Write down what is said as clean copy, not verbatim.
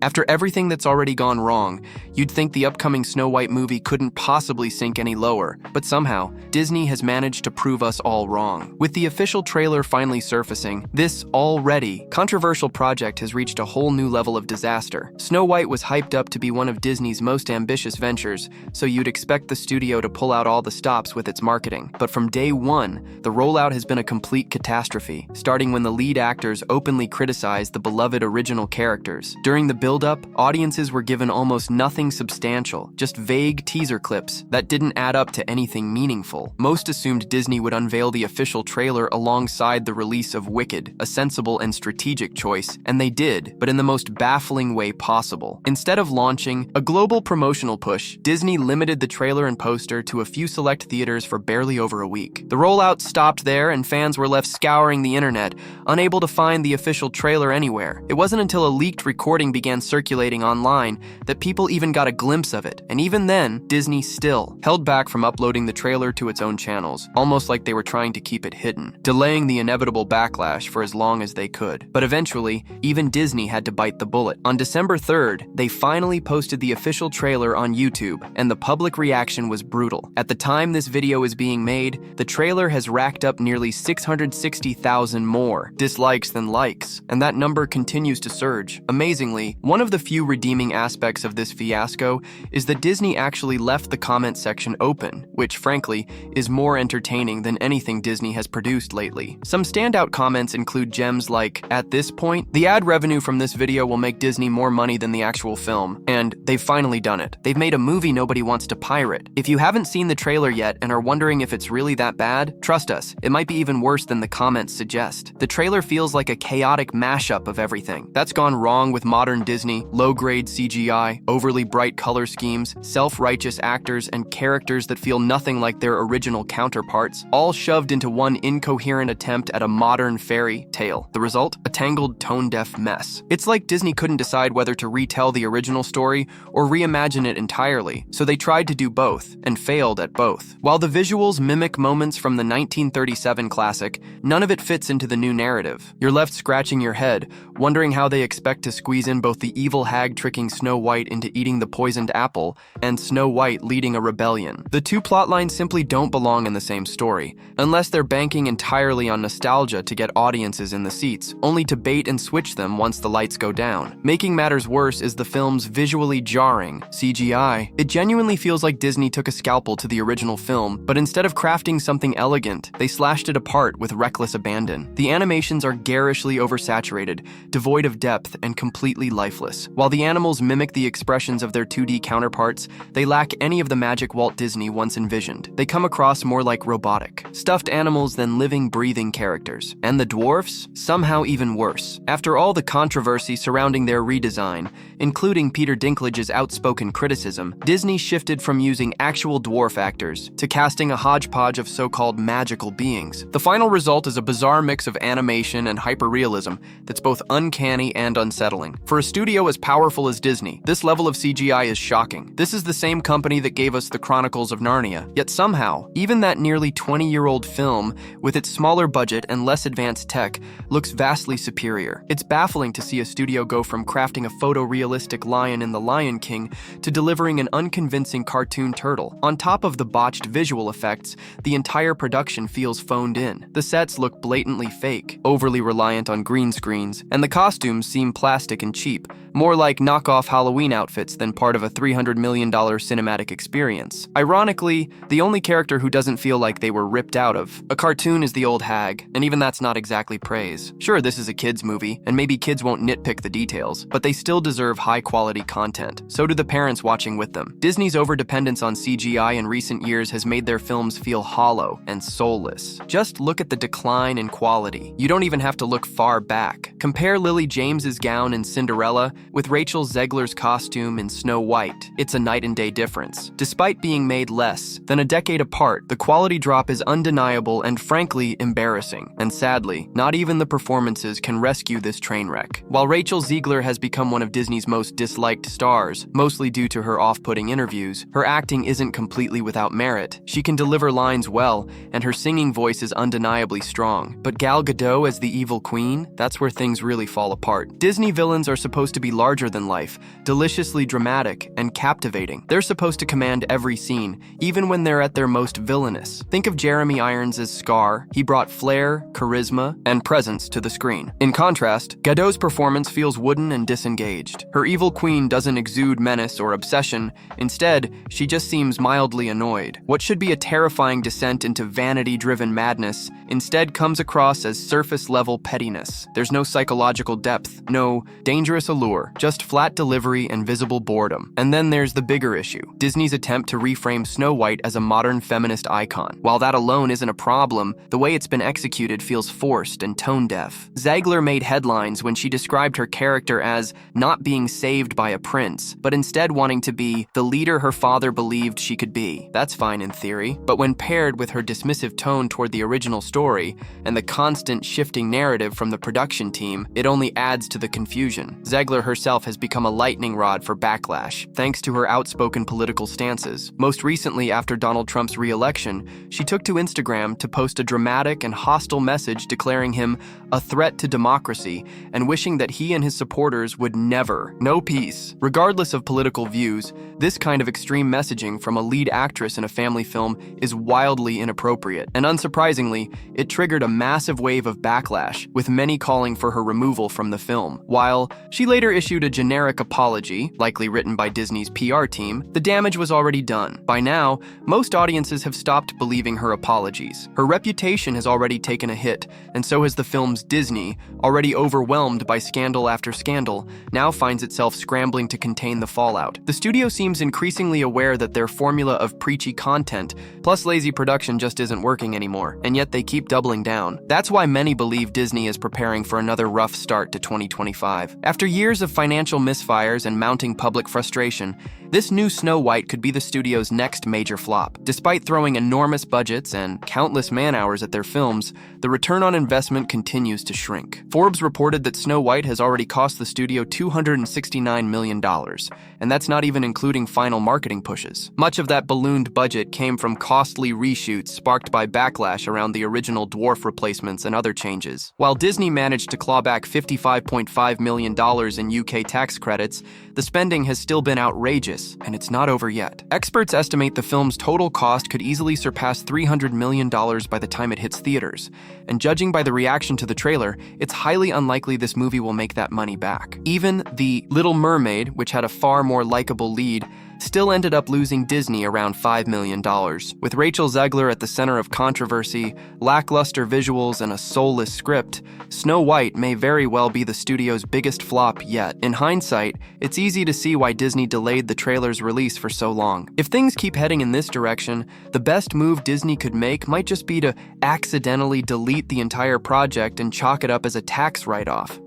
After everything that's already gone wrong, you'd think the upcoming Snow White movie couldn't possibly sink any lower, but somehow, Disney has managed to prove us all wrong. With the official trailer finally surfacing, this already controversial project has reached a whole new level of disaster. Snow White was hyped up to be one of Disney's most ambitious ventures, so you'd expect the studio to pull out all the stops with its marketing. But from day one, the rollout has been a complete catastrophe, starting when the lead actors openly criticized the beloved original characters. During the build-up, audiences were given almost nothing substantial, just vague teaser clips that didn't add up to anything meaningful. Most assumed Disney would unveil the official trailer alongside the release of Wicked, a sensible and strategic choice, and they did, but in the most baffling way possible. Instead of launching a global promotional push, Disney limited the trailer and poster to a few select theaters for barely over a week. The rollout stopped there, and fans were left scouring the internet, unable to find the official trailer anywhere. It wasn't until a leaked recording began circulating online that people even got a glimpse of it, and even then, Disney still held back from uploading the trailer to its own channels, almost like they were trying to keep it hidden, delaying the inevitable backlash for as long as they could. But eventually, even Disney had to bite the bullet. On December 3rd, they finally posted the official trailer on YouTube, and the public reaction was brutal. At the time this video is being made, the trailer has racked up nearly 660,000 more dislikes than likes, and that number continues to surge. Amazingly, one of the few redeeming aspects of this fiasco is that Disney actually left the comment section open, which frankly is more entertaining than anything Disney has produced lately. Some standout comments include gems like, "At this point, the ad revenue from this video will make Disney more money than the actual film," and "They've finally done it. They've made a movie nobody wants to pirate." If you haven't seen the trailer yet and are wondering if it's really that bad, trust us, it might be even worse than the comments suggest. The trailer feels like a chaotic mashup of everything that's gone wrong with modern Disney: low-grade CGI, overly bright color schemes, self-righteous actors, and characters that feel nothing like their original counterparts, all shoved into one incoherent attempt at a modern fairy tale. The result? A tangled, tone-deaf mess. It's like Disney couldn't decide whether to retell the original story or reimagine it entirely, so they tried to do both, and failed at both. While the visuals mimic moments from the 1937 classic, none of it fits into the new narrative. You're left scratching your head, wondering how they expect to squeeze in both the evil hag tricking Snow White into eating the poisoned apple and Snow White leading a rebellion. The two plotlines simply don't belong in the same story, unless they're banking entirely on nostalgia to get audiences in the seats, only to bait and switch them once the lights go down. Making matters worse is the film's visually jarring CGI. It genuinely feels like Disney took a scalpel to the original film, but instead of crafting something elegant, they slashed it apart with reckless abandon. The animations are garishly oversaturated, devoid of depth, and completely lifeless. While the animals mimic the expressions of their 2D counterparts, they lack any of the magic Walt Disney once envisioned. They come across more like robotic, stuffed animals than living, breathing characters. And the dwarfs? Somehow even worse. After all the controversy surrounding their redesign, including Peter Dinklage's outspoken criticism, Disney shifted from using actual dwarf actors to casting a hodgepodge of so-called magical beings. The final result is a bizarre mix of animation and hyperrealism that's both uncanny and unsettling. For a studio as powerful as Disney, this level of CGI is shocking. This is the same company that gave us the Chronicles of Narnia. Yet somehow, even that nearly 20-year-old film, with its smaller budget and less advanced tech, looks vastly superior. It's baffling to see a studio go from crafting a photorealistic lion in The Lion King to delivering an unconvincing cartoon turtle. On top of the botched visual effects, the entire production feels phoned in. The sets look blatantly fake, overly reliant on green screens, and the costumes seem plastic and cheap, more like knockoff Halloween outfits than part of a $300 million cinematic experience. Ironically, the only character who doesn't feel like they were ripped out of a cartoon is the old hag, and even that's not exactly praise. Sure, this is a kids movie, and maybe kids won't nitpick the details, but they still deserve high-quality content. So do the parents watching with them. Disney's overdependence on CGI in recent years has made their films feel hollow and soulless. Just look at the decline in quality. You don't even have to look far back. Compare Lily James's gown in Cinderella with Rachel Zegler's costume in Snow White. It's a night and day difference. Despite being made less than a decade apart, the quality drop is undeniable and frankly embarrassing. And sadly, not even the performances can rescue this train wreck. While Rachel Zegler has become one of Disney's most disliked stars, mostly due to her off-putting interviews, her acting isn't completely without merit. She can deliver lines well, and her singing voice is undeniably strong. But Gal Gadot as the evil queen? That's where things really fall apart. Disney villains are supposed supposed to be larger than life, deliciously dramatic, and captivating. They're supposed to command every scene, even when they're at their most villainous. Think of Jeremy Irons' Scar. He brought flair, charisma, and presence to the screen. In contrast, Gadot's performance feels wooden and disengaged. Her evil queen doesn't exude menace or obsession. Instead, she just seems mildly annoyed. What should be a terrifying descent into vanity-driven madness instead comes across as surface-level pettiness. There's no psychological depth, no dangerous allure, just flat delivery and visible boredom. And then there's the bigger issue, Disney's attempt to reframe Snow White as a modern feminist icon. While that alone isn't a problem, the way it's been executed feels forced and tone-deaf. Zegler made headlines when she described her character as not being saved by a prince, but instead wanting to be the leader her father believed she could be. That's fine in theory, but when paired with her dismissive tone toward the original story and the constant shifting narrative from the production team, it only adds to the confusion. Zegler herself has become a lightning rod for Backlash, thanks to her outspoken political stances. Most recently, after Donald Trump's re-election, she took to Instagram to post a dramatic and hostile message declaring him a threat to democracy and wishing that he and his supporters would never know peace. Regardless of political views, this kind of extreme messaging from a lead actress in a family film is wildly inappropriate, and unsurprisingly, it triggered a massive wave of backlash, with many calling for her removal from the film. While she later issued a generic apology, likely written by Disney's PR team, the damage was already done. By now, most audiences have stopped believing her apologies. Her reputation has already taken a hit, and so has the film's Disney, already overwhelmed by scandal after scandal, now finds itself scrambling to contain the fallout. The studio seems increasingly aware that their formula of preachy content plus lazy production just isn't working anymore, and yet they keep doubling down. That's why many believe Disney is preparing for another rough start to 2025. After years of financial misfires and mounting public frustration, this new Snow White could be the studio's next major flop. Despite throwing enormous budgets and countless man-hours at their films, the return on investment continues to shrink. Forbes reported that Snow White has already cost the studio $269 million, and that's not even including final marketing pushes. Much of that ballooned budget came from costly reshoots sparked by backlash around the original dwarf replacements and other changes. While Disney managed to claw back $55.5 million in UK tax credits, the spending has still been outrageous, and it's not over yet. Experts estimate the film's total cost could easily surpass $300 million by the time it hits theaters, and judging by the reaction to the trailer, it's highly unlikely this movie will make that money back. Even The Little Mermaid, which had a far more likable lead, still ended up losing Disney around $5 million. With Rachel Zegler at the center of controversy, lackluster visuals, and a soulless script, Snow White may very well be the studio's biggest flop yet. In hindsight, it's easy to see why Disney delayed the trailer's release for so long. If things keep heading in this direction, the best move Disney could make might just be to accidentally delete the entire project and chalk it up as a tax write-off.